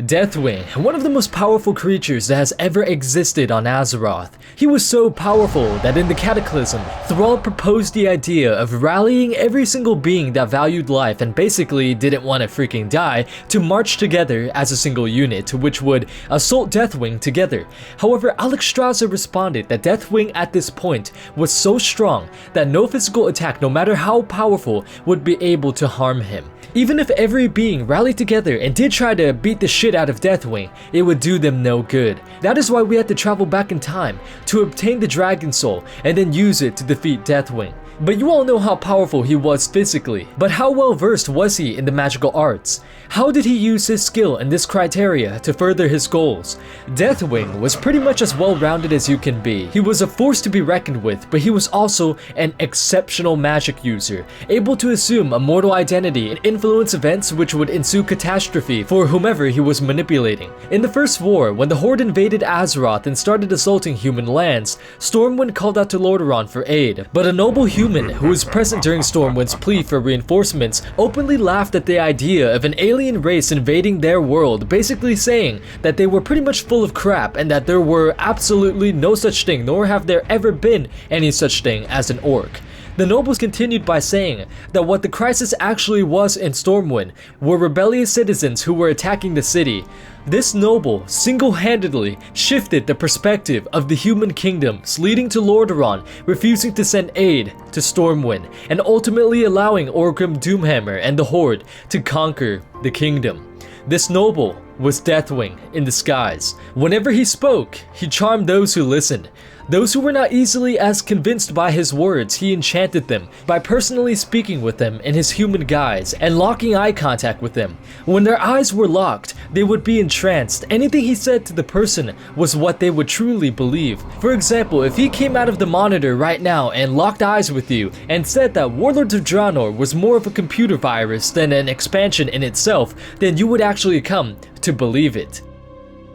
Deathwing, one of the most powerful creatures that has ever existed on Azeroth. He was so powerful that in the Cataclysm, Thrall proposed the idea of rallying every single being that valued life and basically didn't want to freaking die to march together as a single unit, which would assault Deathwing together. However, Alexstrasza responded that Deathwing at this point was so strong that no physical attack, no matter how powerful, would be able to harm him. Even if every being rallied together and did try to beat the shit out of Deathwing, it would do them no good. That is why we had to travel back in time to obtain the Dragon Soul and then use it to defeat Deathwing. But you all know how powerful he was physically, but how well versed was he in the magical arts? How did he use his skill and this criteria to further his goals? Deathwing was pretty much as well-rounded as you can be. He was a force to be reckoned with, but he was also an exceptional magic user, able to assume a mortal identity and influence events which would ensue catastrophe for whomever he was manipulating. In the First War, when the Horde invaded Azeroth and started assaulting human lands, Stormwind called out to Lordaeron for aid, but a noble human who was present during Stormwind's plea for reinforcements openly laughed at the idea of an alien race invading their world, basically saying that they were pretty much full of crap and that there were absolutely no such thing, nor have there ever been any such thing as an orc. The nobles continued by saying that what the crisis actually was in Stormwind were rebellious citizens who were attacking the city. This noble single-handedly shifted the perspective of the human kingdoms, leading to Lordaeron refusing to send aid to Stormwind and ultimately allowing Orgrim Doomhammer and the Horde to conquer the kingdom. This noble was Deathwing in disguise. Whenever he spoke, he charmed those who listened. Those who were not easily as convinced by his words, he enchanted them by personally speaking with them in his human guise and locking eye contact with them. When their eyes were locked, they would be entranced. Anything he said to the person was what they would truly believe. For example, if he came out of the monitor right now and locked eyes with you and said that Warlords of Draenor was more of a computer virus than an expansion in itself, then you would actually come to believe it.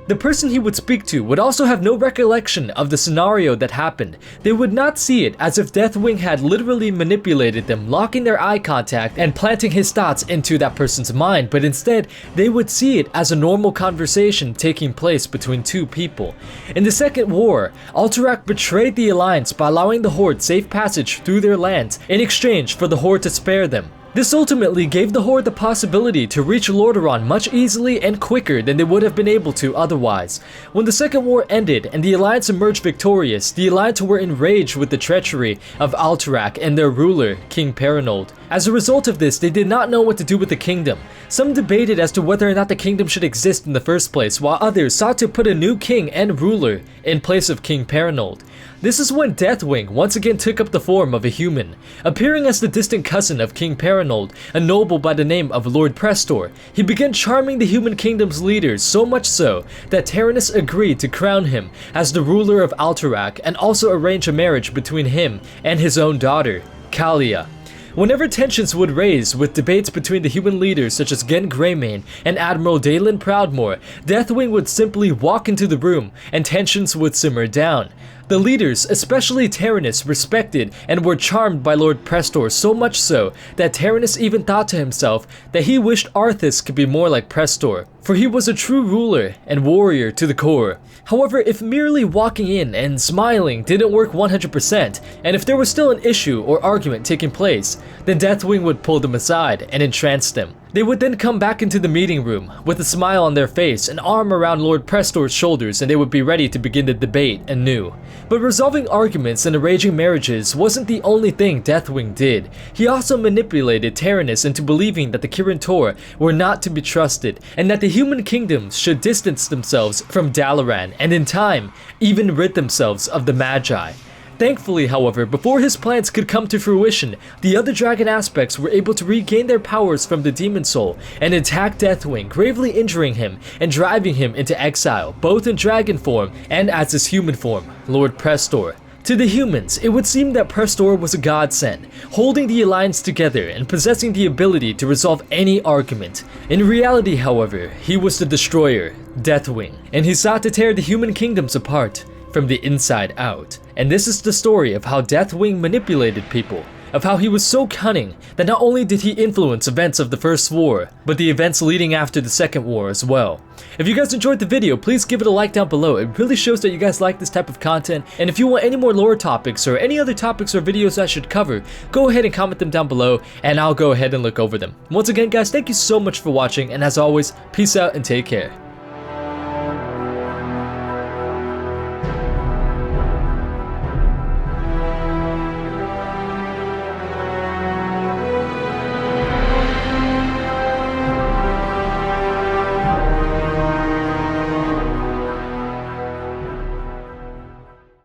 The person he would speak to would also have no recollection of the scenario that happened. They would not see it as if Deathwing had literally manipulated them, locking their eye contact and planting his thoughts into that person's mind, but instead they would see it as a normal conversation taking place between two people. In the Second War, Alterac betrayed the Alliance by allowing the Horde safe passage through their lands in exchange for the Horde to spare them. This ultimately gave the Horde the possibility to reach Lordaeron much easily and quicker than they would have been able to otherwise. When the Second War ended and the Alliance emerged victorious, the Alliance were enraged with the treachery of Alterac and their ruler, King Paranold. As a result of this, they did not know what to do with the kingdom. Some debated as to whether or not the kingdom should exist in the first place, while others sought to put a new king and ruler in place of King Paranold. This is when Deathwing once again took up the form of a human, appearing as the distant cousin of King Paranold, a noble by the name of Lord Prestor. He began charming the human kingdom's leaders, so much so that Taranis agreed to crown him as the ruler of Alterac and also arrange a marriage between him and his own daughter, Kalia. Whenever tensions would raise with debates between the human leaders such as Gen Greymane and Admiral Dalen Proudmoore, Deathwing would simply walk into the room and tensions would simmer down. The leaders, especially Taranis, respected and were charmed by Lord Prestor, so much so that Taranis even thought to himself that he wished Arthas could be more like Prestor, for he was a true ruler and warrior to the core. However, if merely walking in and smiling didn't work 100%, and if there was still an issue or argument taking place, then Deathwing would pull them aside and entrance them. They would then come back into the meeting room with a smile on their face, an arm around Lord Prestor's shoulders, and they would be ready to begin the debate anew. But resolving arguments and arranging marriages wasn't the only thing Deathwing did. He also manipulated Taranis into believing that the Kirin Tor were not to be trusted, and that the human kingdoms should distance themselves from Dalaran, and in time, even rid themselves of the Magi. Thankfully, however, before his plans could come to fruition, the other dragon aspects were able to regain their powers from the Demon Soul and attack Deathwing, gravely injuring him and driving him into exile, both in dragon form and as his human form, Lord Prestor. To the humans, it would seem that Prestor was a godsend, holding the Alliance together and possessing the ability to resolve any argument. In reality, however, he was the Destroyer, Deathwing, and he sought to tear the human kingdoms apart from the inside out. And this is the story of how Deathwing manipulated people of how he was so cunning that not only did he influence events of the First War, but the events leading after the Second War as well. If you guys enjoyed the video, please give it a like down below. It really shows that you guys like this type of content, and if you want any more lore topics or any other topics or videos I should cover, go ahead and comment them down below and I'll go ahead and look over them. Once again guys, thank you so much for watching, and as always, peace out and take care.